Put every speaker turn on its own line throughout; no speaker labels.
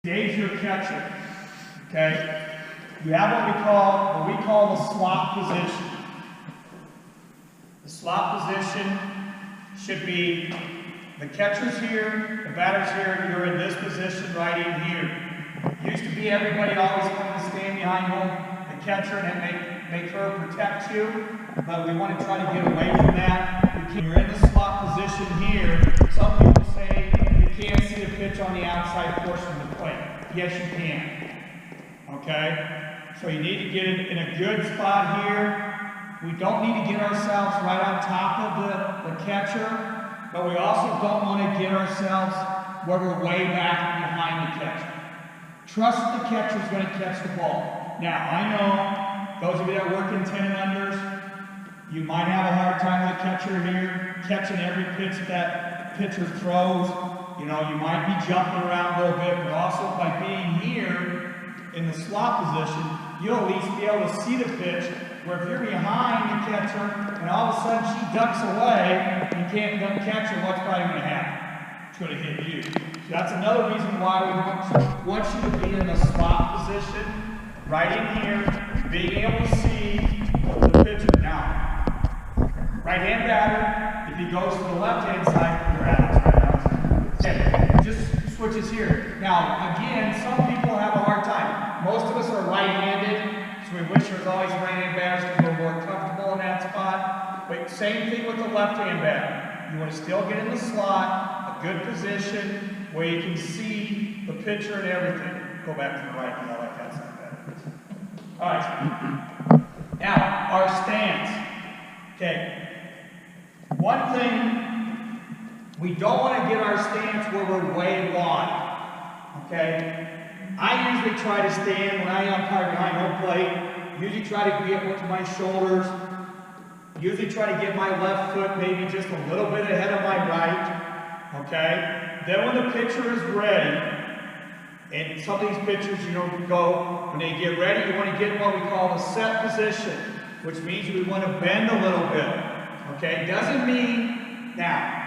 Engage your catcher, okay? You have what we call the slot position. The slot position should be the catcher's here, the batter's here, you're in this position right in here. Used to be everybody always wanted to stand behind the catcher and make her protect you, but we want to try to get away from that. You're in the slot position here. Some people say you can't see the pitch on the outside portion of the plate. Yes, you can. Okay? So you need to get it in a good spot here. We don't need to get ourselves right on top of the catcher, but we also don't want to get ourselves where we're way back behind the catcher. Trust the catcher's going to catch the ball. Now, I know those of you that work in 10 and unders, you might have a hard time with the catcher here, catching every pitch that pitcher throws. You know, you might be jumping around a little bit, but also by being here in the slot position, you'll at least be able to see the pitch, where if you're behind the catcher and all of a sudden she ducks away and can't catch her, what's probably going to happen? It's going to hit you. So that's another reason why we want you to be in the slot position, right in here, being able to see the pitcher. Now, right-hand batter, if he goes to the left-hand side, you're out. Okay, just switches here. Now, again, some people have a hard time. Most of us are right-handed, so we wish there was always right-hand batters because we're more comfortable in that spot. But same thing with the left-hand batter. You want to still get in the slot, a good position, where you can see the pitcher and everything. Go back to the right, I like that side better. All right. Now, our stance. Okay. One thing, we don't want to get our stance where we're way wide, okay? I usually try to stand when I umpire behind home plate, usually try to get with my shoulders, usually try to get my left foot maybe just a little bit ahead of my right, okay? Then when the pitcher is ready, and some of these pitchers, you know, when they get ready, you want to get what we call the set position, which means we want to bend a little bit, okay? Doesn't mean, now,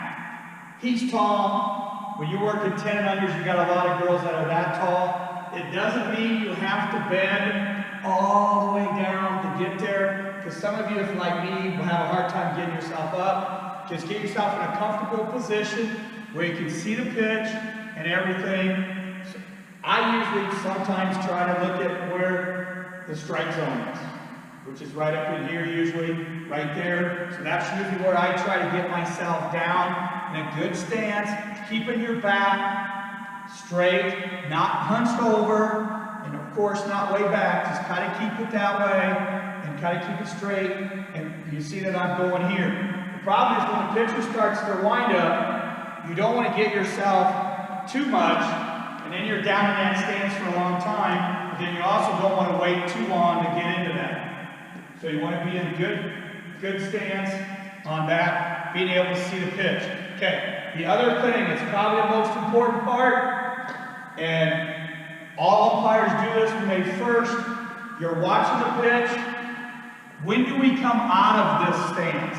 he's tall. When you work in 10 and unders, you got a lot of girls that are that tall. It doesn't mean you have to bend all the way down to get there, because some of you, if like me, will have a hard time getting yourself up. Just get yourself in a comfortable position where you can see the pitch and everything. So I usually sometimes try to look at where the strike zone is, which is right up in here usually, right there. So that's usually where I try to get myself down in a good stance, keeping your back straight, not hunched over, and of course not way back. Just kind of keep it that way and kind of keep it straight. And you see that I'm going here. The problem is when the pitcher starts their windup, you don't want to get yourself too much, and then you're down in that stance for a long time. But then you also don't want to wait too long to get into that. So you want to be in a good stance on that, being able to see the pitch. Okay, the other thing, it's probably the most important part, and all umpires do this when they first, you're watching the pitch. When do we come out of this stance?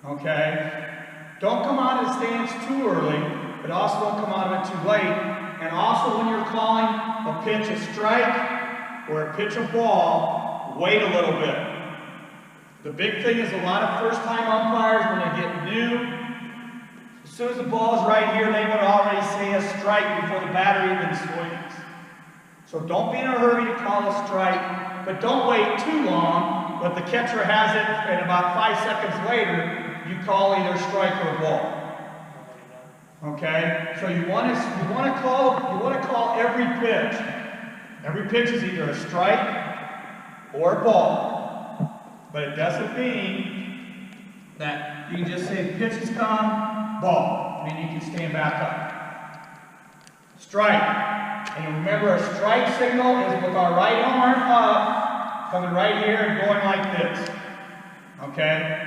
Okay? Don't come out of the stance too early, but also don't come out of it too late. And also when you're calling a pitch a strike or a pitch a ball, wait a little bit. The big thing is a lot of first-time umpires, when they get new, as soon as the ball is right here, they would already say a strike before the batter even swings. So don't be in a hurry to call a strike, but don't wait too long, but the catcher has it, and about 5 seconds later, you call either strike or ball. Okay? So you want to call every pitch. Every pitch is either a strike or a ball. But it doesn't mean that you can just say pitches come, ball, and then you can stand back up. Strike. And remember, a strike signal is with our right arm up, coming right here and going like this. Okay?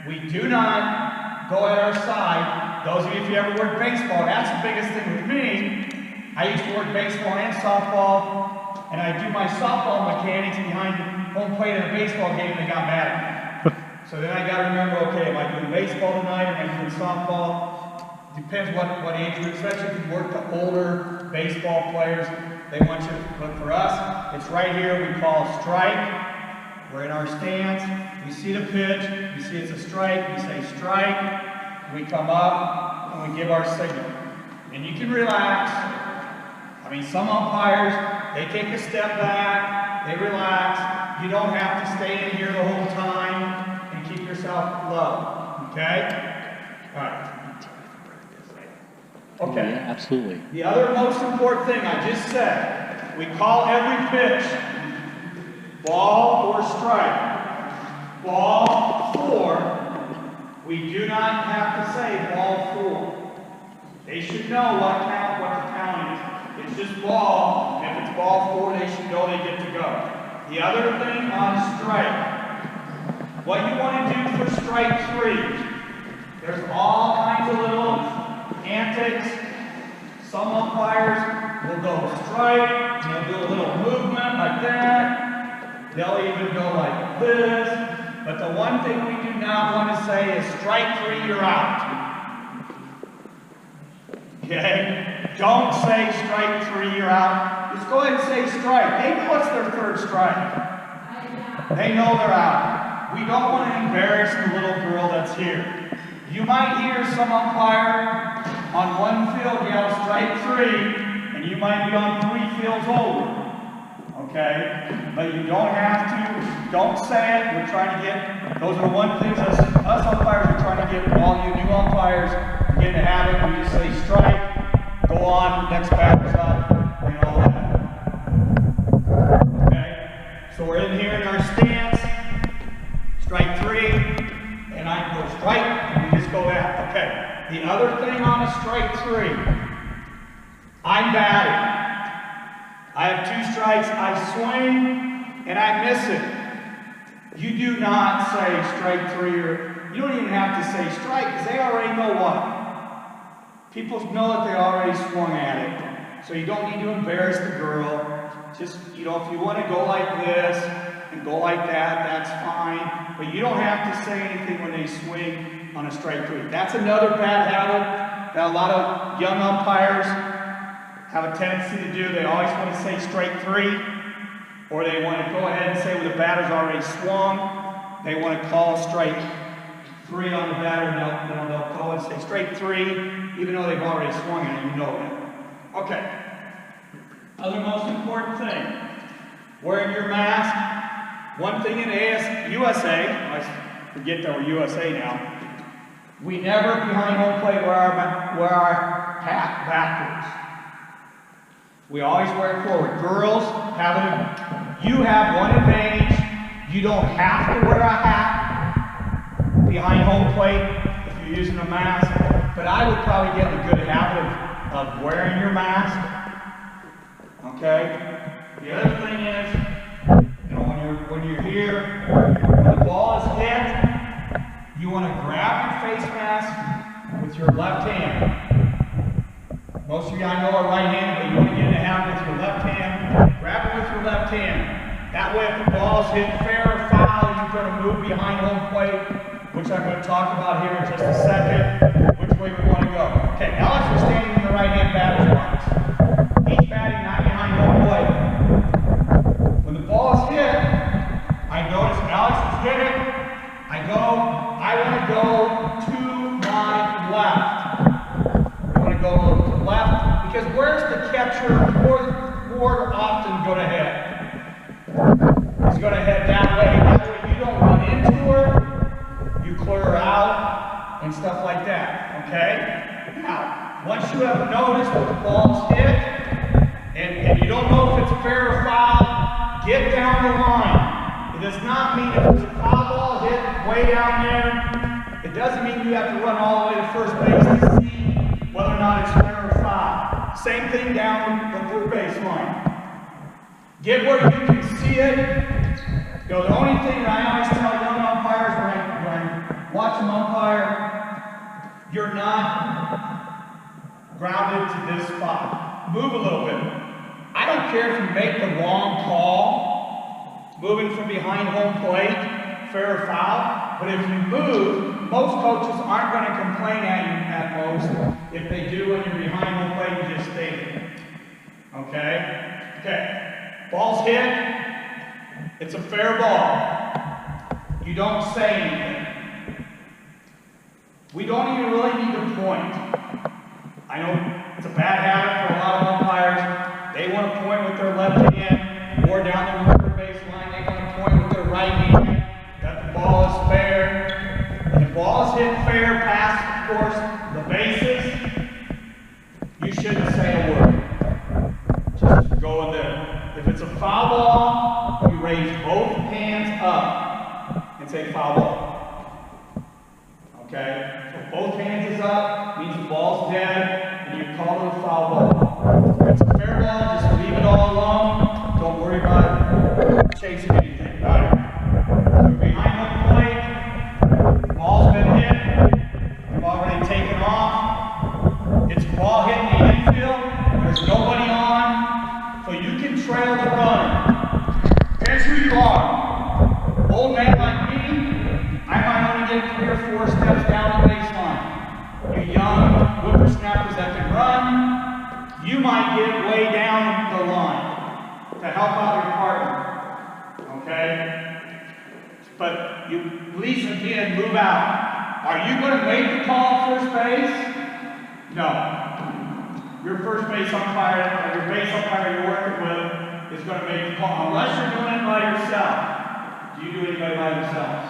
We do not go at our side. Those of you, if you ever work baseball, that's the biggest thing with me. I used to work baseball and softball, and I do my softball mechanics behind home plate in a baseball game, and they got mad at me. So then I got to remember, okay, am I doing baseball tonight, or am I doing softball? depends what age group, especially if you work the older baseball players, they want you to, but for us, it's right here, we call strike. We're in our stance, we see the pitch, we see it's a strike, we say strike, we come up, and we give our signal. And you can relax. I mean, some umpires, they take a step back, they relax. You don't have to stay in here the whole time and keep yourself low, okay? All right. Okay.
Yeah, absolutely.
The other most important thing I just said, we call every pitch ball or strike. Ball 4, we do not have to say ball 4. They should know what the count is. It's just ball, and if it's ball 4, they should know they get to go. The other thing on strike, what you want to do for strike 3, there's all kinds of little antics. Some umpires will go strike, and they'll do a little movement like that. They'll even go like this. But the one thing we do not want to say is strike 3, you're out. Okay? Don't say strike 3, you're out. Just go ahead and say strike. They know it's their 3rd strike. They know they're out. We don't want to embarrass the little girl that's here. You might hear some umpire on one field yell strike 3, and you might be on 3 fields over. Okay? But you don't have to. Don't say it. We're trying to get, those are one things us umpires are trying to get all you new umpires to get in the habit. We just say strike, go on, next batter's up, and all that. Okay? So we're in here in our stance, strike 3, and I go strike, and we just go that. Okay. The other thing on a strike 3, I'm batting. I have 2 strikes, I swing, and I miss it. You do not say strike 3, or you don't even have to say strike, because they already know what. People know that they already swung at it. So you don't need to embarrass the girl. Just, you know, if you want to go like this and go like that, that's fine. But you don't have to say anything when they swing on a strike 3. That's another bad habit that a lot of young umpires have a tendency to do. They always want to say strike 3, or they want to go ahead and say when the batter's already swung, they want to call strike 3 on the batter, and they'll go and say strike 3, even though they've already swung it, and you know that. Okay. Other most important thing, wearing your mask. One thing in USA, I forget that we're USA now, we never behind home plate wear our hat backwards. We always wear it forward. Girls you have one advantage. You don't have to wear a hat behind home plate if you're using a mask. But I would probably get in a good habit of wearing your mask. Okay? The other thing is, you know, when you're here, when the ball is hit, you want to grab your face mask with your left hand. Most of you I know are right-handed, but you want to get in the habit with your left hand. Grab it with your left hand. That way, if the ball's hit fair or foul, you're going to move behind home plate, which I'm going to talk about here in just a second, which way we want to go. Okay, Alex is standing in the right-hand batter's box. He's batting not behind home plate. When the ball is hit, I notice Alex is hit it. I want to go to my left. I want to go to the left, because where's the catcher more often going to head? He's going to head that way. That way you don't run into her, you clear her out, and stuff like that, okay? Now, once you have noticed that the ball's hit, and you don't know if it's fair or foul, get down the line. It does not mean if it's a foul ball hit way down there, it doesn't mean you have to run all the way to first base to see whether or not it's fair or foul. Same thing down the third base line. Get where you can see it. You know, the only thing that I always tell young umpires when I watch them umpire, you're not grounded to this spot. Move a little bit. I don't care if you make the wrong call, moving from behind home plate, fair or foul, but if you move, most coaches aren't going to complain at you at most If they do when you're behind home plate, you just stay there. Okay? Okay. Ball's hit. It's a fair ball. You don't say anything. We don't even really need to point. I know it's a bad habit for a lot of umpires. They want to point with their left hand or down the third base line. They want to point with their right hand that the ball is fair. When the ball is hit fair past, of course, the bases, you shouldn't say a word. Just go in there. If it's a foul ball, you raise both hands up and say foul ball. Okay? So both hands is up, means the ball's dead, and you call it a foul ball. If it's a fair ball, just leave it all alone. Don't worry about chasing anything. All right? So behind home plate, the ball's been hit, you've already taken off. It's a ball hitting the infield, there's nobody on, so you can trail the runner. Here's who you are. Old man like me, I might only get 3 or 4 steps down the baseline. You young whippersnappers that can run, you might get way down the line to help out your partner. Okay? But you at least again move out. Are you going to make the call first base? No. Your first base umpire, or your base umpire you're working with, is going to make the call. Unless you're doing it by yourself. Do you do anybody by yourselves?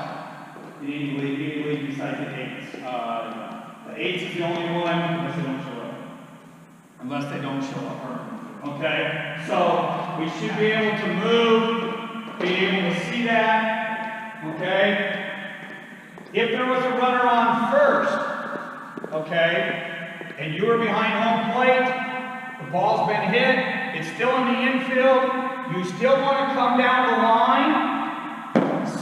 You need to lead besides the 8s. The 8s is the only one unless they don't show up. Unless they don't show up. Okay? So we should be able to move, be able to see that. Okay? If there was a runner on first, okay, and you were behind home plate, the ball's been hit, it's still in the infield, you still want to come down the line,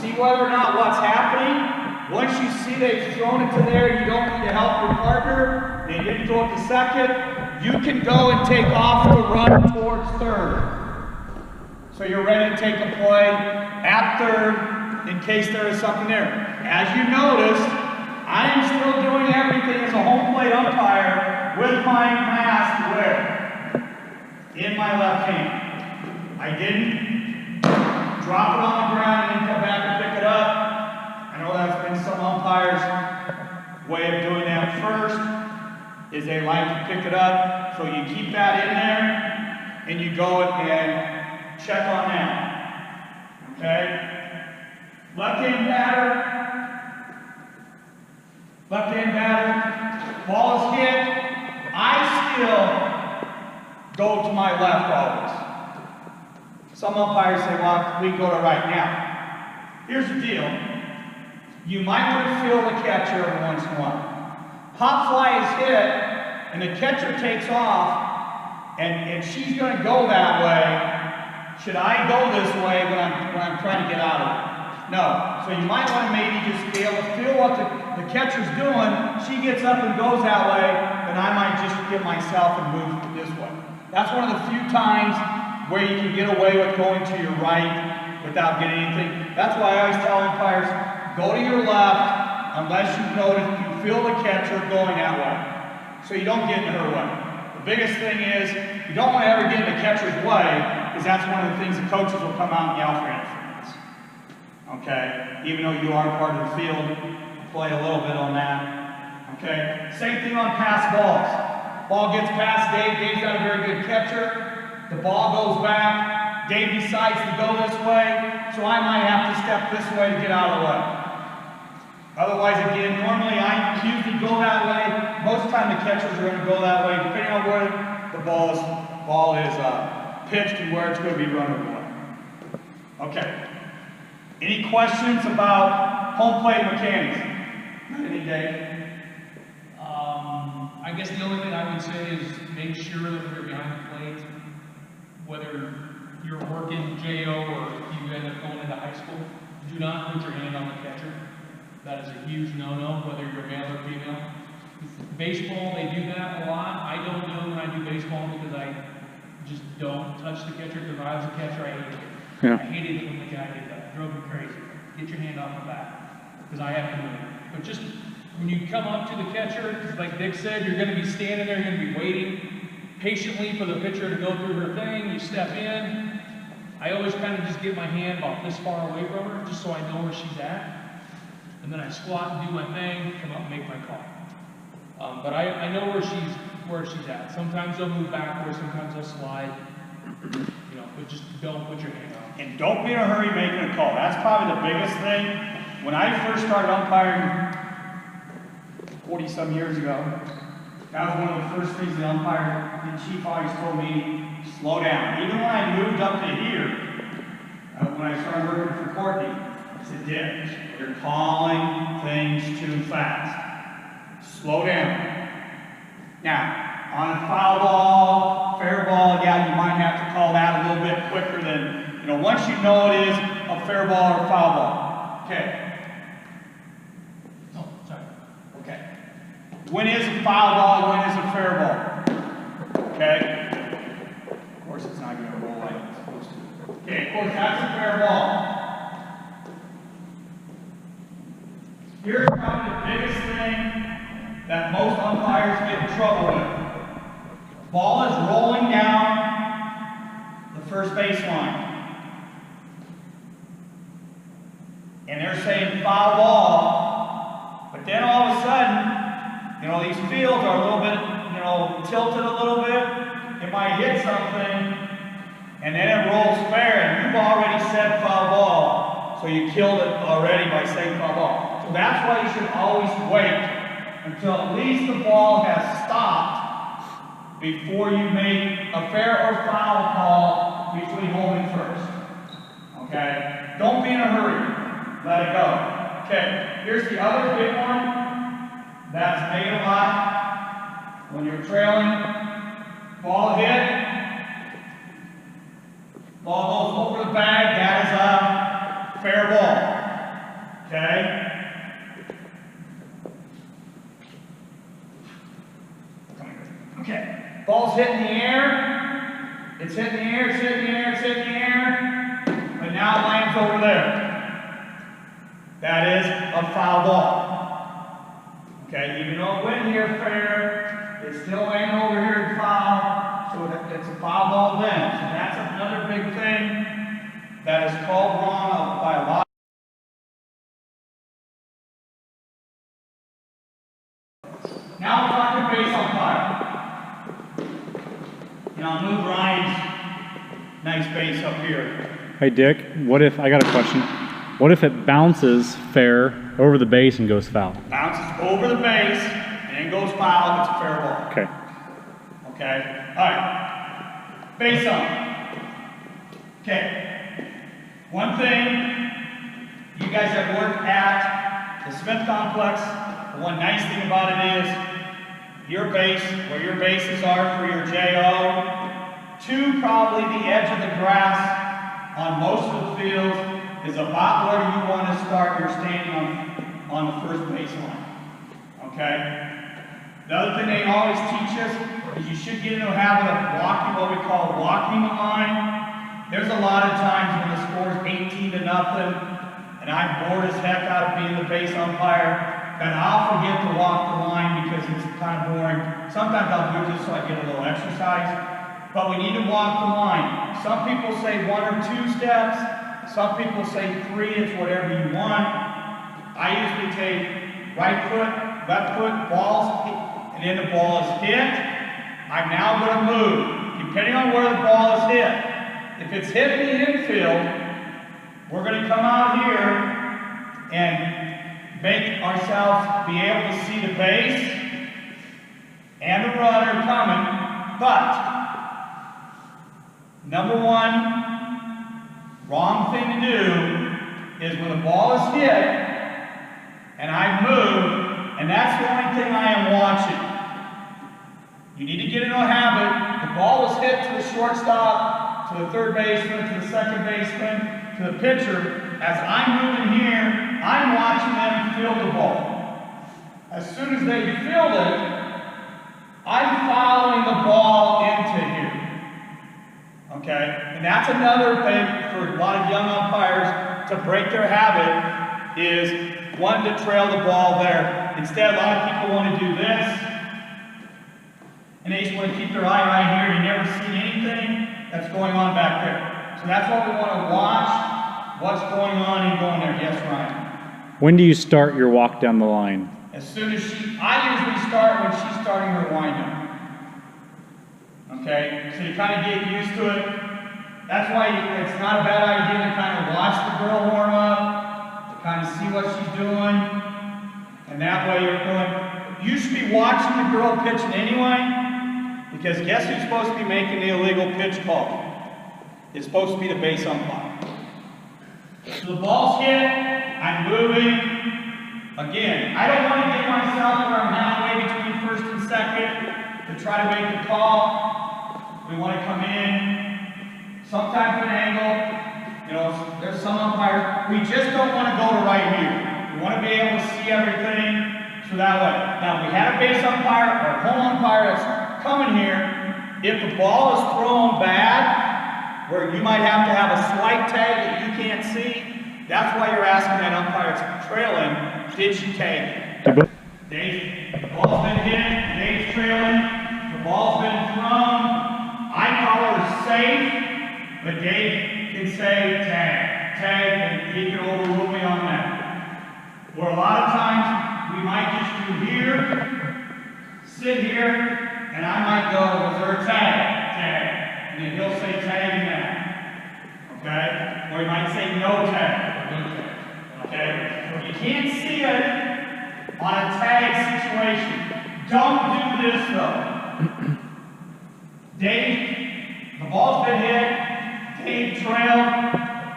see whether or not what's happening. Once you see they've thrown it to there, you don't need to help your partner, they didn't throw it to second, you can go and take off the run towards third. So you're ready to take a play at third in case there is something there. As you noticed, I am still doing everything as a home plate umpire with my mask where? In my left hand. I didn't drop it on the ground and then come back and pick it up. I know that's been some umpires' way of doing that first, is they like to pick it up. So you keep that in there and you go and check on that. Okay? Left-hand batter. Left-hand batter, ball is hit, I still go to my left always. Some umpires say, well, we go to right now. Here's the deal. You might want to feel the catcher every once in a while. Pop fly is hit, and the catcher takes off, and she's going to go that way. Should I go this way when I'm trying to get out of it? No. So you might want to maybe just be able to feel what the catcher's doing. She gets up and goes that way, then I might just get myself and move this way. That's one of the few times where you can get away with going to your right without getting anything. That's why I always tell umpires, go to your left unless you notice you feel the catcher going that way. So you don't get in her way. The biggest thing is you don't want to ever get in the catcher's way, because that's one of the things the coaches will come out and yell for interference. Okay, even though you are part of the field, play a little bit on that. Okay, same thing on pass balls. Ball gets past Dave. Dave's got a very good catcher. The ball goes back. Dave decides to go this way, so I might have to step this way to get out of the way. Otherwise, again, normally I usually go that way. Most of the time, the catchers are going to go that way, depending on where the ball is pitched and where it's going to be run away. Okay. Any questions about home plate mechanics? Any, Dave?
I guess the only thing I would say is make sure that when you're behind the plate, whether you're working JO or if you end up going into high school, do not put your hand on the catcher. That is a huge no-no, whether you're male or female. Baseball, they do that a lot. I don't do it when I do baseball because I just don't touch the catcher, because when I was a catcher, I hated it. Yeah. I hated it when the guy did that. It drove me crazy. Get your hand off the bat, because I have to move. But just when you come up to the catcher, like Dick said, you're going to be standing there, you're going to be waiting patiently for the pitcher to go through her thing. You step in. I always kind of just get my hand about this far away from her, just so I know where she's at. And then I squat and do my thing, come up and make my call. But I know where she's at. Sometimes they'll move backwards, sometimes they'll slide. You know, but just don't put your hand out.
And don't be in a hurry making a call. That's probably the biggest thing. When I first started umpiring 40-some years ago, that was one of the first things the umpire, the chief always told me, slow down. Even when I moved up to here, when I started working for Courtney, I said, Dick, you're calling things too fast. Slow down. Now, on a foul ball, fair ball, yeah, you might have to call that a little bit quicker than, you know, once you know it is a fair ball or a foul ball. Okay.
Oh, sorry.
Okay. When is a foul ball, when is a fair ball? Okay. Of course, it's not going to roll like it's supposed to. Okay, of course, that's a fair ball. Here's probably the biggest thing that most umpires get in trouble with. Ball is rolling down the first baseline. And they're saying foul ball, but then all of a sudden, you know, these fields are a little bit, you know, tilted a little bit. It might hit something, and then it rolls fair, and you've already said foul ball, so you killed it already by saying foul ball. So that's why you should always wait until at least the ball has stopped before you make a fair or foul call, usually holding first. Okay? Don't be in a hurry. Let it go. Okay, here's the other big one that's made a lot. When you're trailing, ball hit, ball goes over the bag, that is a fair ball. Okay? Okay, ball's hitting the air, it's hitting the air, it's hitting the air, it's hitting the air, but now it lands over there. That is a foul ball. Okay, even though it went here fair, it's still landing over here in foul, so it's a foul ball then. So that's another big thing that is called wrong by a lot. Now we're talking base umpire. And I'll move Ryan's nice base up here.
Hey Dick, what if, I got a question. What if it bounces fair over the base and goes foul?
Bounces over the base and then goes foul, it's a fair ball.
Okay.
Okay? Alright. Base ump. Okay. One thing, you guys have worked at the Smith Complex. The one nice thing about it is your base, where your bases are for your JO, to probably the edge of the grass on most of the fields is about where you want to start your standing on the first baseline. Okay? The other thing they always teach us is you should get into a habit of walking, what we call walking the line. There's a lot of times when the score is 18-0, and I'm bored as heck out of being the base umpire, and I'll forget to walk the line because it's kind of boring. Sometimes I'll do this so I get a little exercise, but we need to walk the line. Some people say 1 or 2 steps, some people say 3, it's whatever you want. I usually take right foot, left foot, balls hit, and then the ball is hit. I'm now going to move, depending on where the ball is hit. If it's hit in the infield, we're going to come out here and make ourselves be able to see the base and the runner coming, but number one, wrong thing to do is when the ball is hit and I move, and that's the only thing I am watching. You need to get into a habit. The ball is hit to the shortstop, to the third baseman, to the second baseman, to the pitcher. As I'm moving here, I'm watching them field the ball. As soon as they field it, I'm following the ball into here. Okay? And that's another thing for a lot of young umpires to break their habit is wanting to trail the ball there. Instead, a lot of people want to do this, and they just want to keep their eye right here and you never see anything that's going on back there. So that's what we want to watch, what's going on and going there. Yes, Ryan?
When do you start your walk down the line?
As soon as I usually start when she's starting her wind-up. Okay, so you kind of get used to it. That's why it's not a bad idea to kind of watch the girl warm up, to kind of see what she's doing, and that way you're going. You should be watching the girl pitching anyway, because guess who's supposed to be making the illegal pitch call? It's supposed to be the base umpire. So the ball's hit, I'm moving. Again, I don't want to get myself where I'm halfway between first and second to try to make the call. We want to come in, sometimes an angle, you know, there's some umpires, we just don't want to go to right here. We want to be able to see everything, so that way. Now, if we had a base umpire or a home umpire that's coming here, if the ball is thrown bad, where you might have to have a slight tag that you can't see, that's why you're asking that umpire that's trailing, did she tag it? Dave, the ball's been hit, Dave's trailing, the ball's been thrown, I call her safe, but Dave can say tag, and he can overrule me on that. Or a lot of times, we might just do here, sit here, and I might go, was there a tag, and then he'll say tag and that, okay? Or he might say no tag, okay? If you can't see it on a tag situation, don't do this though. Dave, the ball's been hit, Dave trailed,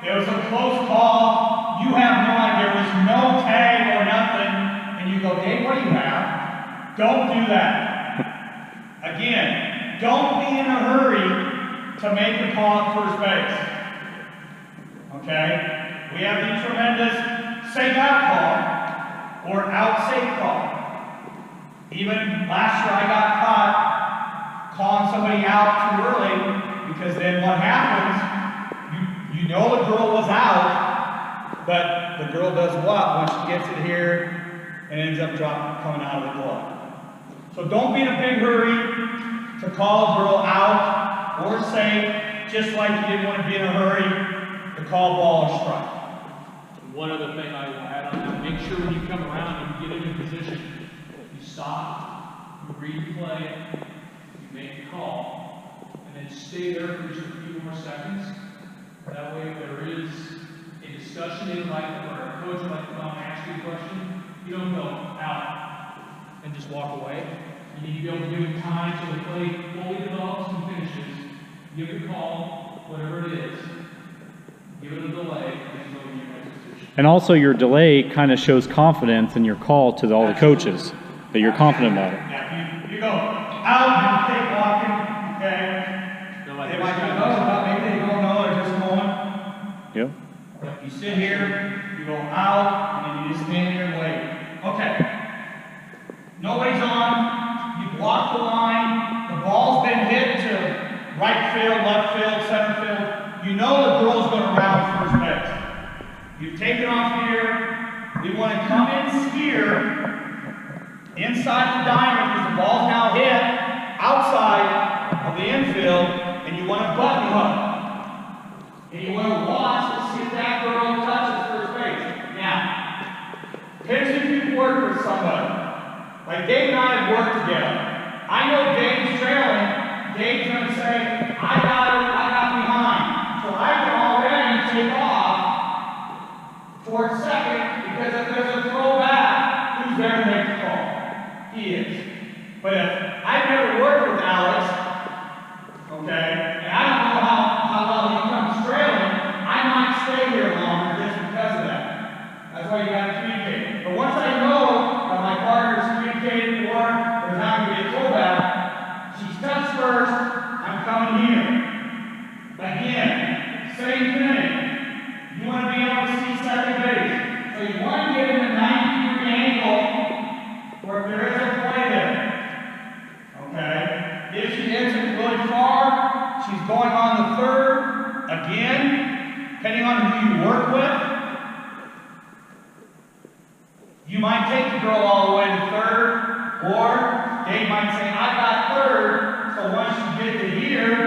it was a close call, you have no idea, there was no tag or nothing, and you go, Dave, what do you have? Don't do that. Again, don't be in a hurry to make a call at first base. Okay? We have the tremendous safe out call, or out safe call. Even last year I got caught calling somebody out too early, because then what happens, you know the girl was out, but the girl does what when she gets it here and ends up coming out of the glove. So don't be in a big hurry to call a girl out or safe, just like you didn't want to be in a hurry to call ball or strike.
One other thing I will add on that, make sure when you come around and you get into position, you stop, you read the play, make the call, and then stay there for just a few more seconds. That way, if there is a discussion in like, or a coach would like to come and ask you a question, you don't go out and just walk away. You need to be able to give it time so the play fully develops and finishes. Give the call, whatever it is. Give it a delay, and then go to your next position.
And also your delay kind of shows confidence in your call to all the coaches, that you're confident about it.
Yeah, you go out and take walking, okay? They might not know about, maybe they don't know, they're just going.
Yep.
You sit here, you go out, and then you just stand here and wait. Okay. Nobody's on, you block the line, the ball's been hit to right field, left field, center field. You know the girl's going to round first base. You've taken off here, we want to come in here, inside the diamond, because the ball's now hit outside of the infield, and you want to button hook. And you want to watch and see if that girl touches first base. Now, here's if you've worked with somebody. Like Dave and I have worked together. I know Dave's trailing. Dave's going to say, I got behind. So I can already take off for a second, because if there's a throwback, who's there to make the call? He is. But if I've never worked with Alex, okay, and I don't know how well he comes trailing, I might stay here longer just because of that. That's why you got to communicate. But once I know that my partner's communicating or there's not going to be a throwback, she's touched first, I'm coming here. Again, same thing. You want to be able to see second base. So you want to get in a 90-degree angle where there is a play there. Okay? If she hits it really far, she's going on the third. Again, depending on who you work with, take the girl all the way to third, or Dave might say, I got third, so once you get to here,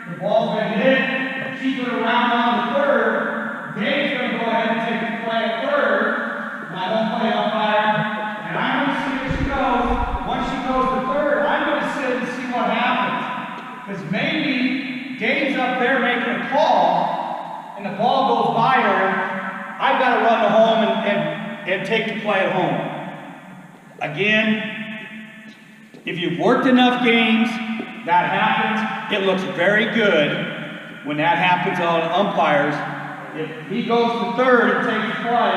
the ball's been hit, she's going to round on to third, Dave's going to go ahead and take the play at third, and I don't play umpire, and I'm going to see where she goes. Once she goes to third, I'm going to sit and see what happens. Because maybe Dave's up there making a call, and the ball goes by her, I've got to run to home and take the play at home. Again, if you've worked enough games, that happens. It looks very good when that happens on umpires. If he goes to third and takes the play,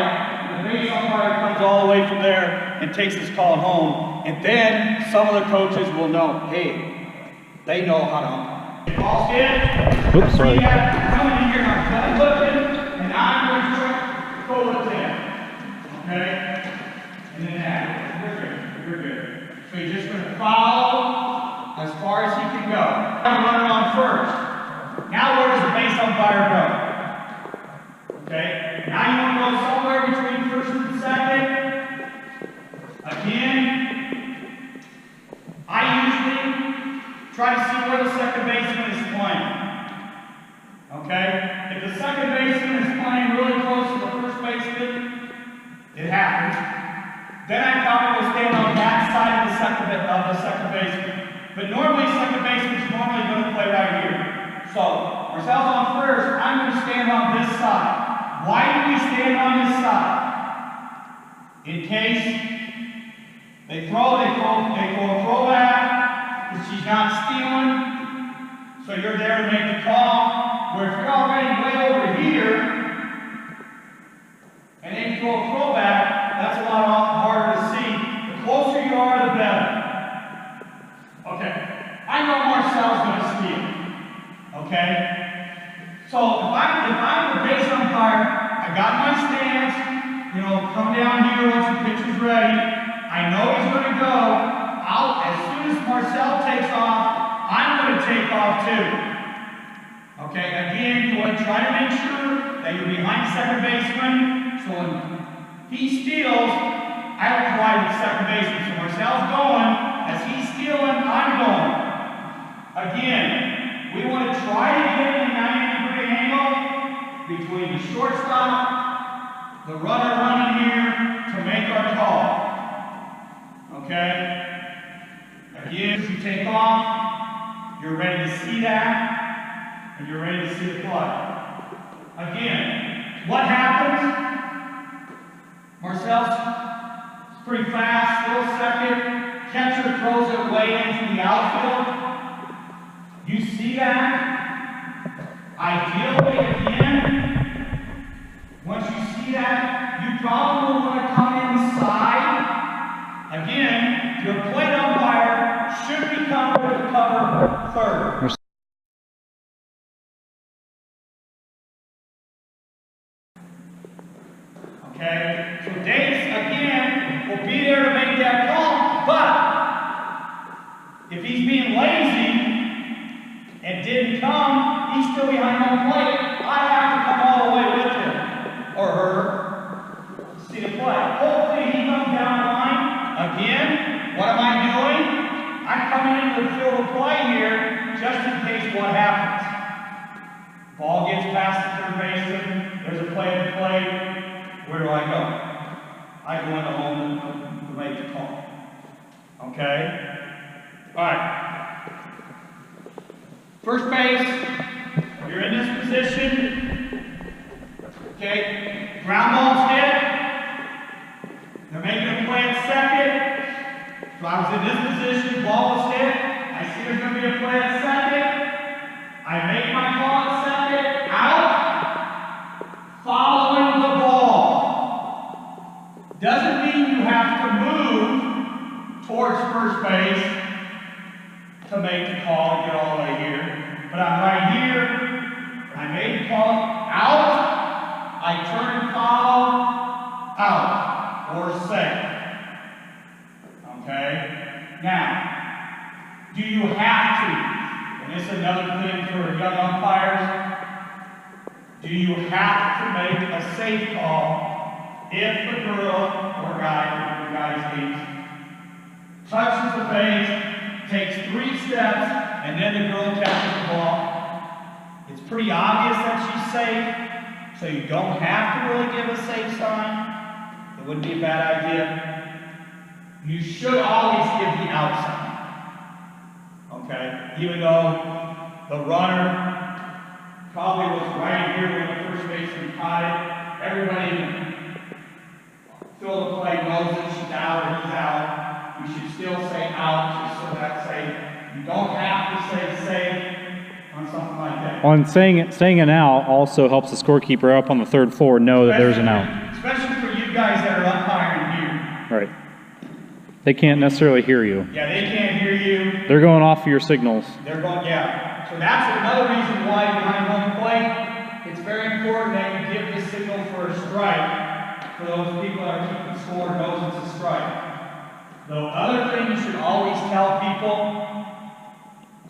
the base umpire comes all the way from there and takes this call at home, and then some of the coaches will know, hey, they know how to umpire. Ball's hit.
Oops, sorry.
Coming in here, I'm looking, and I'm going to pull it in. Okay? And then that. You're good. So you're just going to follow as far as he can go. I'm running on first. Now where does the base umpire go? Okay? Now you want to go somewhere between first and second. Again, I usually try to see where the second baseman is playing. Okay? If the second baseman is playing really close to the first baseman, it happens. Then I probably will stand on that side of the second baseman. But normally, second baseman's normally going to play right here. So, Marcel's on first, I'm going to stand on this side. Why do we stand on this side? In case they throw a throwback, because she's not stealing. So you're there to make the call. Where if you're already way over here, and then you throw a throwback, that's a lot harder to see. The closer you are, the better. Okay. I know Marcel's going to steal. Okay? So if I'm the base umpire, I got my stance, come down here once the pitch is ready. I know he's going to go. As soon as Marcel takes off, I'm going to take off too. Okay, again, you want to try to make sure that you're behind second baseman, so when he steals, I don't collide with second baseman. So Marcel's going, as he's stealing, I'm going. Again, we want to try to get a 90-degree angle between the shortstop, the runner running here, to make our call. Okay? Again, as you take off, you're ready to see that. And you're ready to see the play. Again, what happens? Marcel's pretty fast, still second. Catcher throws it way into the outfield. You see that? Ideally, again, once you see that, you probably want to come inside. Again, your plate umpire should be covered to cover third. Okay, so Dace, again, will be there to make that call, but if he's being lazy and didn't come, he's still behind home plate, I have to come all the way with him, or her, to see the play. Hopefully he comes down the line. Again, what am I doing? I'm coming into the field of play here, just in case what happens. Ball gets past the third baseman, there's a play at the plate. Where do I go? I go into home to make the call. Okay? Alright. First base, you're in this position. Okay? Ground ball's hit. They're making a play at second. So I was in this position, ball was hit. I see there's going to be a play at second. I make my call at second. Out. Following the ball. Doesn't mean you have to move towards first base to make the call and get all the way here. But I'm right here. I made the call out. I turn and follow out or safe. Okay? Now, do you have to? And this is another thing for young umpires. Do you have to make a safe call if the girl or guy guys' teams. Touches the base, takes 3 steps, and then the girl catches the ball. It's pretty obvious that she's safe, so you don't have to really give a safe sign. It wouldn't be a bad idea. You should always give the outside. Okay? Even though the runner probably was right here when the first baseman caught it. Everybody in field of play knows that she's out or he's out. You should still say out, just so that's safe. You don't have to say safe on something like that.
On saying an out also helps the scorekeeper up on the 3rd floor know that there's an out.
Especially for you guys that are umpiring here.
Right. They can't necessarily hear you.
Yeah, they can't hear you.
They're going off of your signals.
They're going, yeah. So that's another reason why behind home plate, it's very important that you give the signal for a strike. For those people that are keeping score knows it's a strike. The other thing you should always tell people,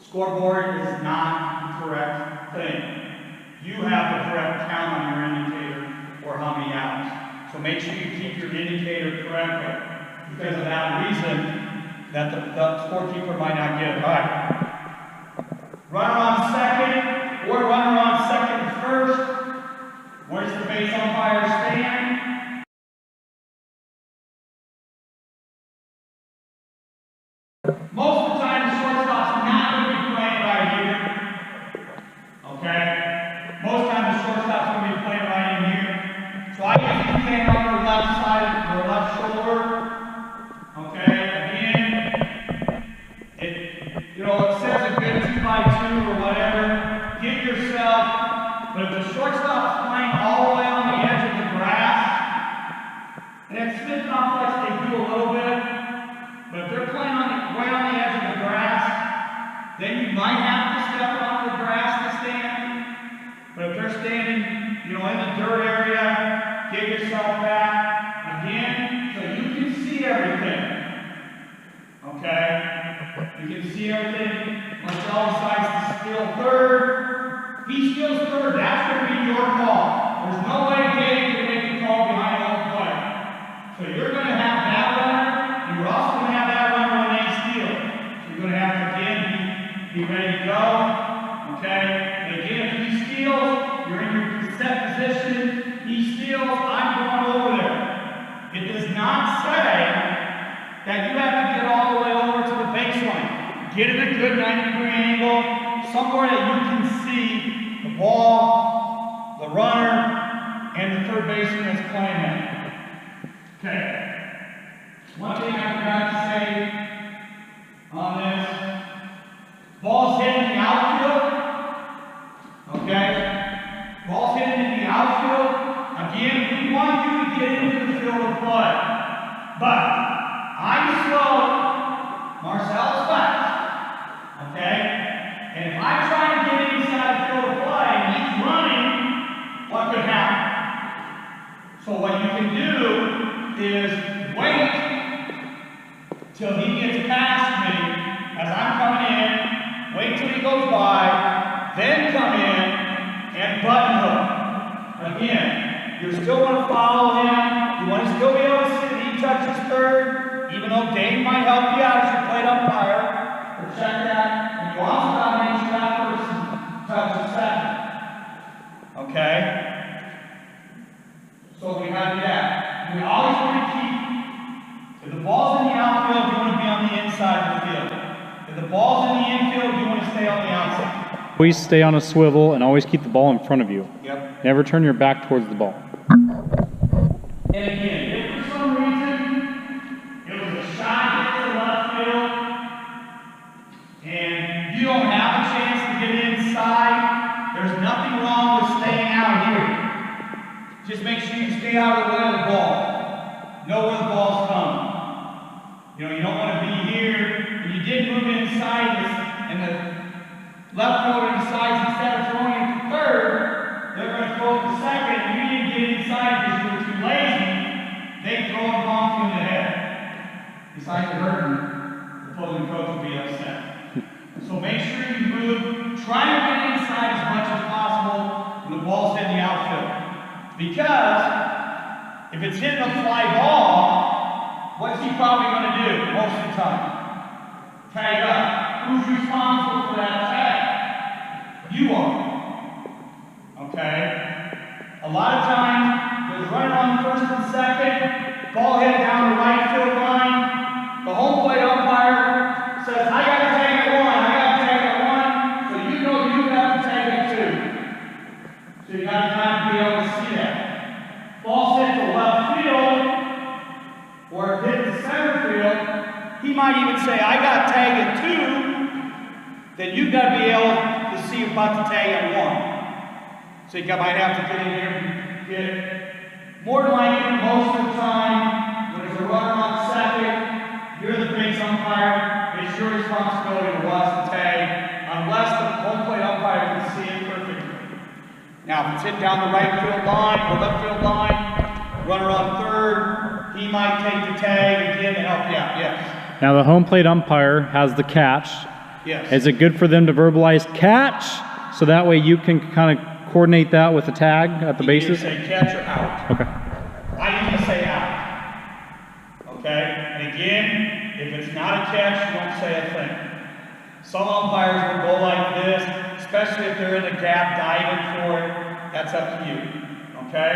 scoreboard is not the correct thing. You have the correct count on your indicator or how many outs. So make sure you keep your indicator correctly. Because of that reason, that the scorekeeper might not get it right. Runner on second, or runner on second and first. Where's the base umpire stand? Most of the time, the shortstop's not going to be playing right here. Okay? Most of the time, the shortstop's going to be playing right in here. So I usually stand on the left side or left shoulder. Okay? Again, it says a good 2x2 or whatever. Give yourself, but if the shortstop's playing all the way on the edge of the grass, and at Smith Complex they do a little bit, but if they're playing right on the edge of the grass, then you might have to step onto the grass to stand. But if they're standing, in the dirt area, give yourself back again so you can see everything. Okay? You can see everything. Marcel decides to steal third. He steals third. That's going to be your call. There's no way Dave can make the call behind home play. So you're going to have that runner, and you're also going to have that runner when they steal. So you're going to have to, again, be ready to go. Okay? And again, if he steals, you're in your set position. He steals, I'm going over there. It does not say that you have to get all the way over to the baseline. Get in a good 90-degree angle, somewhere that you can see the ball, the runner, and the third baseman that's playing that. Okay. One thing I forgot to say on this, ball's hitting the outfield. Okay? Ball's hitting in the outfield. Again, we want you to get into the field of play. But I'm slow, Marcel's fast, okay? And if I try to get inside the field of play and he's running, what could happen? So what you can do is wait till he gets past me as I'm coming in, wait till he goes by, then come in and button hook. Again, you still want to follow him, you want to still be able to see he touches third, even though Dave might help you out as your plate umpire, or check that, and you also got to make sure that person touches second. Okay? So we have that. We always want to keep, if the ball's in the outfield, you want to be on the inside of the field. If the ball's in the infield, you want to stay on the outside.
Always stay on a swivel and always keep the ball in front of you.
Yep.
Never turn your back towards the ball.
And again, if for some reason it was a shot hit to left field and you don't have a chance to get inside, there's nothing wrong with staying out here. Just make sure you stay out of the way of the ball. Know where the ball's coming. You don't want to be here. If you did move inside and the left fielder decides instead of throwing it to third, they're going to throw it to second, and you didn't get inside because you were too lazy, they throw it bonk you in the head. Besides it hurting, the opposing coach will be upset. So make sure you move, try to get inside as much as possible when the ball's hitting the outfield. Because if it's hitting a fly ball, what's he probably going to do most of the time? Tag up. Who's responsible for that tag? You are. Okay? A lot of times, there's running on first and second, ball hit down the right field line, the home plate umpire says, I got to tag at 1, I got to tag at 1, so you know you have to tag at 2. So you got time to be able to see that. Ball's hit to left field, or if hit to center field, he might even say, I got tag at 2, then you've got to be able to see about to tag at 1. So you might have to get in here and get more than likely most of the time, when there's a runner on second, you're the base umpire, it's your responsibility to watch the tag, unless the home plate umpire can see it perfectly. Now, if it's hit down the right field line or left field line, runner on third, he might take the tag again to help you out, yes.
Now the home plate umpire has the catch.
Yes.
Is it good for them to verbalize catch, so that way you can kind of coordinate that with the tag at the bases?
You either say catch or out.
Okay.
I usually say out. Okay? And again, if it's not a catch, you don't say a thing. Some umpires will go like this, especially if they're in the gap diving for it. That's up to you. Okay?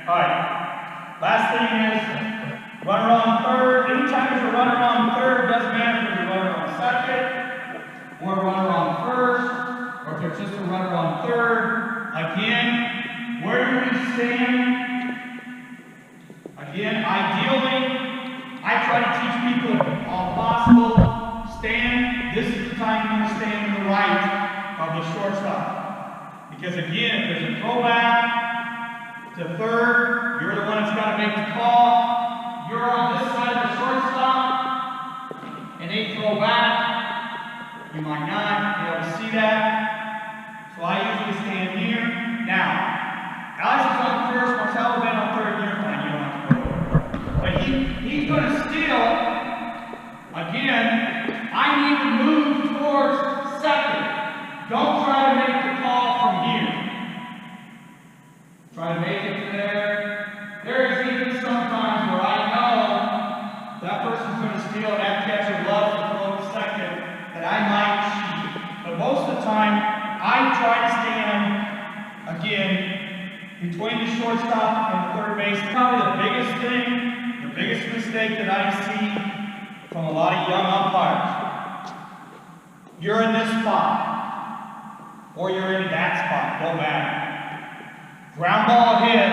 Alright. Last thing is, runner on third. Anytime there's a runner on third, doesn't matter if there's a runner on second, or a runner on first, or if there's just a runner on third. Again, where do we stand? Again, ideally, I try to teach people all possible. Stand, this is the time you want to stand to the right of the shortstop. Because again, if there's a throwback to third, you're the one that's got to make the call. You're on this side of the shortstop, and they throw back. You might not be able to see that. So I usually stand here. Now, Alex is on first, Marcelo been on third, you're fine, you don't have to go over. But he's going to steal. Again, I need to move towards second. Don't try to make the call from here. Try to make it to there. There is even sometimes where I know that person's going to steal, that catcher loves to throw to second, that I might cheat. But most of the time, I try to stand, again, between the shortstop and the third base. Probably the biggest thing, the biggest mistake that I see from a lot of young umpires. You're in this spot, or you're in that spot, don't matter. Ground ball hit,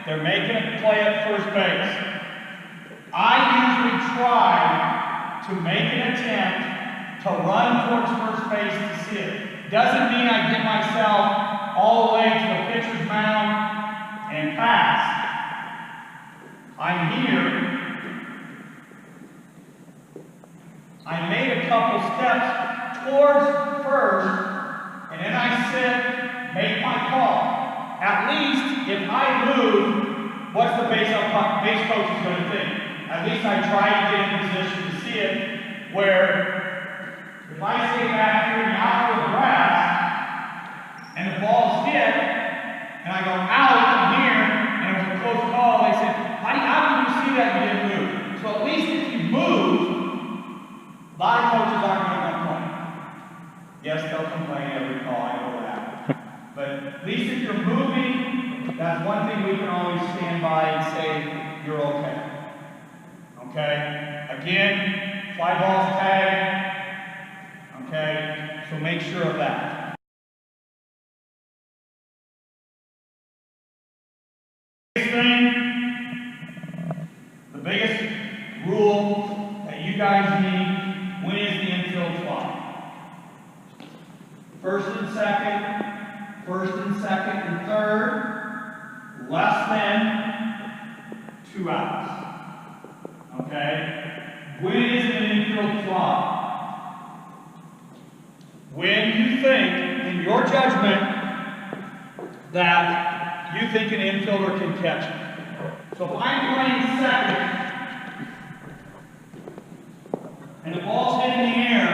they're making a play at first base. I usually try to make an attempt to run towards first base to see it. Doesn't mean I get myself all the way to the pitcher's mound and pass. I'm here. I made a couple steps towards first, and then I sit, make my call. At least, if I move, what's the base coach is going to think? At least I try to get in position to see it, where if I stay back here now with the grass, and the ball's hit, and I go out from here, and it was a close call, they said, how can you see that you didn't move? So at least if you move, a lot of coaches aren't going to complain. Yes, they'll complain every call, I know that. But at least if you're moving, that's one thing we can always stand by and say, you're okay. Okay? Again, fly balls tag. Okay? So make sure of that. The biggest rule that you guys need, when is the infield fly? First and second and third, less than 2 outs. Okay? When is an infield fly? When you think, in your judgment, that you think an infielder can catch it. So if I'm playing second, and the ball's hitting the air,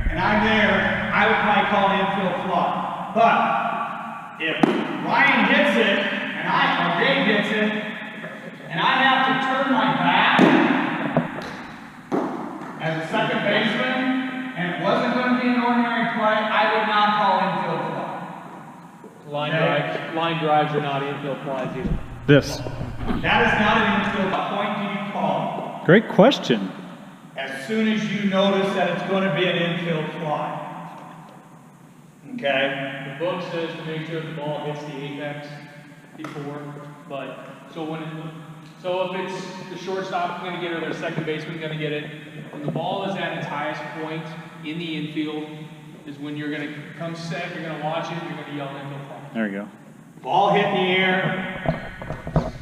and I'm there, I would probably call an infield fly. But if Ryan hits it, or Dave hits it, and I have to as a second baseman, and it wasn't going to be an ordinary play, I would not call infield fly.
Line drives are not infield flies either.
This.
That is not an infield fly. Point do you call?
Great question.
As soon as you notice that it's going to be an infield fly. Okay?
The book says to make sure the ball hits the apex before, but so if it's the shortstop going to get it or the second baseman going to get it, when the ball is at its highest point in the infield is when you're going to come set, you're going to watch it, you're going to yell infield fly.
There you go.
Ball hit in the air,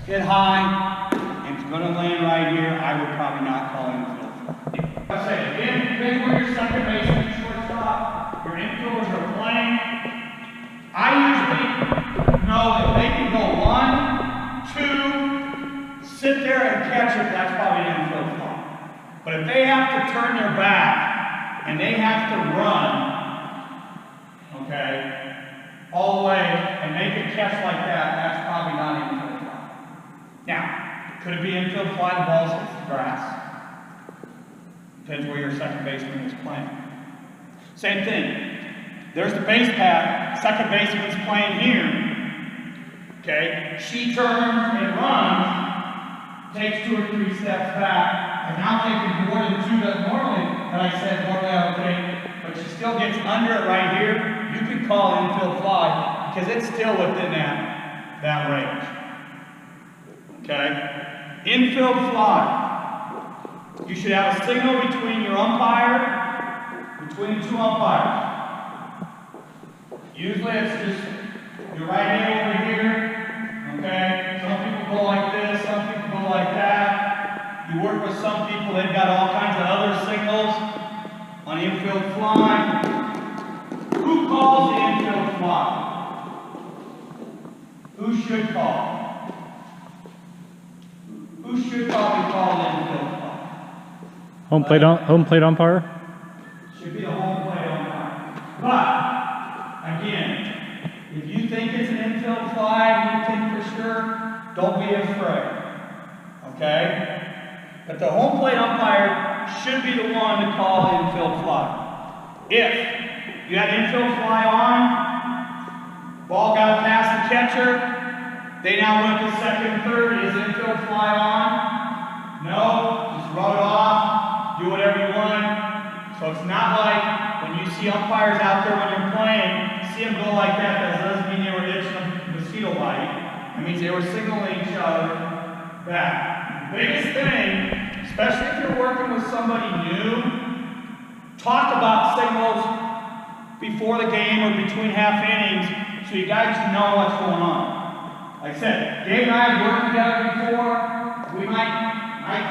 hit high, and it's going to land right here. I would probably not call infield fly. I say again, depending where your second baseman, shortstop, your infielders are playing. I usually know that they can go 1, 2, sit there and catch it. That's probably an infield fly. But if they have to turn their back and they have to run, okay, all the way and make a catch like that, that's probably not an infield fly. Now, could it be infield fly? The ball's hits the grass. Depends where your second baseman is playing. Same thing. There's the base path. Second baseman's playing here. Okay? She turns and runs, takes 2 or 3 steps back, and now taking more than 2 that normally, that I said normally I would take, but she still gets under it right here. You could call infield fly because it's still within that range. Okay? Infield fly. You should have a signal between your umpire, between the 2 umpires. Usually it's just your right hand over here. Okay? Some people go like this, some people go like that. You work with some people, they've got all kinds of other signals on infield fly. Who calls the infield fly? Who should call? Who should probably call the infield fly?
Home plate umpire?
Should be the home plate umpire. But, again, if you think it's an infield fly, you think for sure, don't be afraid. Okay? But the home plate umpire should be the one to call the infield fly. If you had infield fly on, ball got past the catcher, they now went to second, third, is infield fly on? No, just run it off, do whatever you want. So it's not like when you see umpires out there when you're playing, see them go like that doesn't mean they were itching a mosquito bite. It means they were signaling each other back. The biggest thing, especially if you're working with somebody new, talk about signals before the game or between half innings so you guys know what's going on. Like I said, Dave and I have worked together before. We might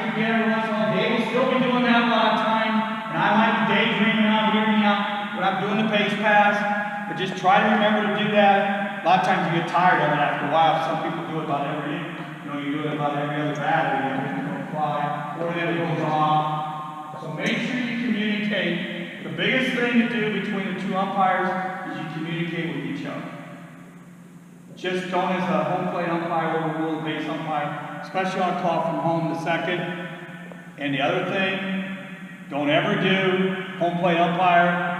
forget every once in a while. Dave will still be doing that a lot of times, and I might be daydreaming out, hearing me out, but I'm doing the pace pass. But just try to remember to do that. A lot of times you get tired of it after a while. Some people do it about every, you do it about every other batter, everything's going to fly, or then it goes off. So make sure you communicate. The biggest thing to do between the 2 umpires is you communicate with each other. Just don't, as a home plate umpire, overrule the base umpire, especially on a call from home to second. And the other thing, don't ever do home plate umpire.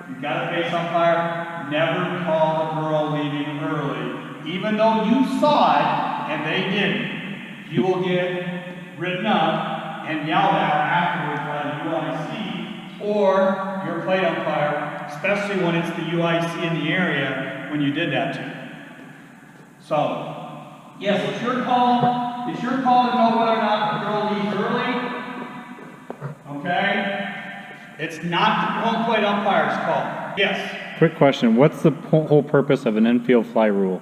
You've got a base umpire, never call the girl leaving early. Even though you saw it and they didn't, you will get written up and yelled at afterwards by the UIC or your plate umpire, especially when it's the UIC in the area when you did that to you. So, yes, it's your call. It's your call to know whether or not the girl leaves early. Okay? It's not the home plate umpire's call. Yes?
Quick question. What's the whole purpose of an infield fly rule?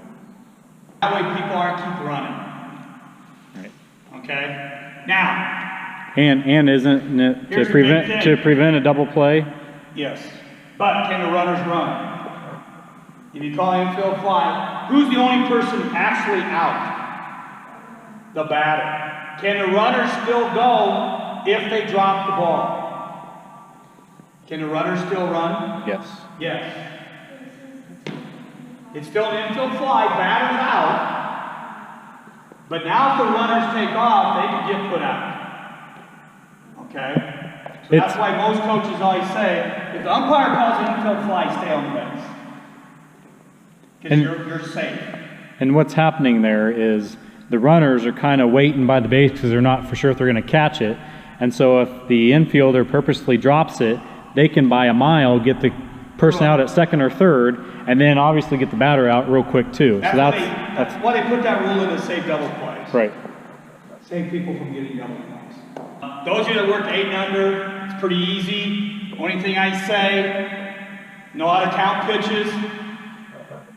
That way people aren't keep running.
Right.
Okay? Now.
And isn't it to prevent a double play?
Yes. But can the runners run? If you call infield fly, who's the only person actually out? The batter. Can the runners still go if they drop the ball? Can the runners still run?
Yes.
Yes. It's still an infield fly, batter's out. But now if the runners take off, they can get put out. Okay? So that's why most coaches always say, if the umpire calls an infield fly, stay on the base. Because you're safe.
And what's happening there is the runners are kind of waiting by the base because they're not for sure if they're going to catch it. And so if the infielder purposely drops it, they can by a mile get the person out at second or third, and then obviously get the batter out real quick too.
That's why they put that rule in to save double plays.
Right.
Save people from getting double plays. Those of you that work 8 and under, it's pretty easy. Only thing I say, know how to count pitches.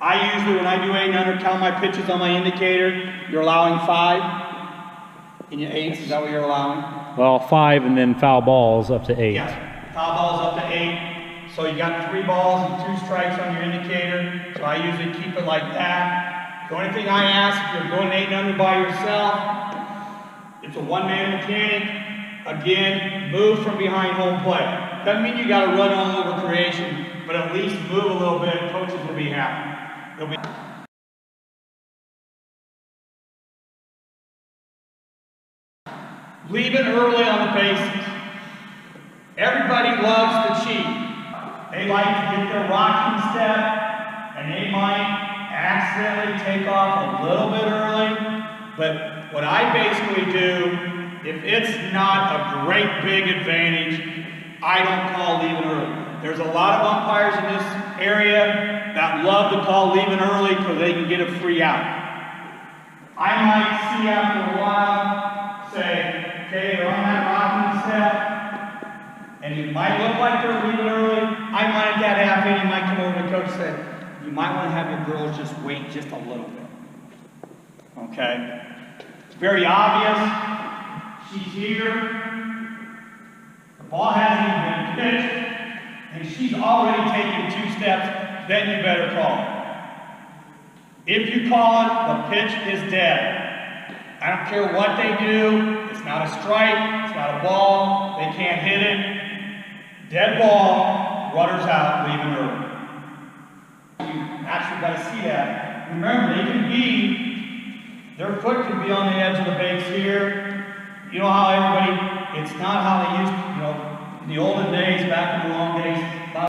I usually, when I do 8 and under, count my pitches on my indicator. You're allowing 5 in your 8s. Is that what you're allowing?
Well, 5 and then foul balls up to 8.
Yeah, foul balls up to 8. So you got 3 balls and 2 strikes on your indicator. So I usually keep it like that. The only thing I ask, if you're going 8 and under by yourself, it's a one-man mechanic. Again, move from behind home plate. Doesn't mean you got to run all over creation, but at least move a little bit. Coaches will be happy. Leaving early on the bases. Everybody loves to cheat. They like to get their rocking step, and they might accidentally take off a little bit early. But what I basically do, if it's not a great big advantage, I don't call leaving early. There's a lot of umpires in this area that love to call leaving early because they can get a free out. I might see after a while, say, okay, they're on that rocking step, and it might look like they're leaving early. I might at that half inning might come over to the coach and say, you might want to have your girls just wait just a little bit. Okay? It's very obvious. She's here. The ball hasn't even been pitched. And she's already taken 2 steps, then you better call it. If you call it, the pitch is dead. I don't care what they do. It's not a strike. It's not a ball. They can't hit it. Dead ball, runners out, leaving early. You actually got to see that. Remember, they can be, their foot can be on the edge of the base here. You know how everybody, it's not how they used to, in the olden days, back in the long days,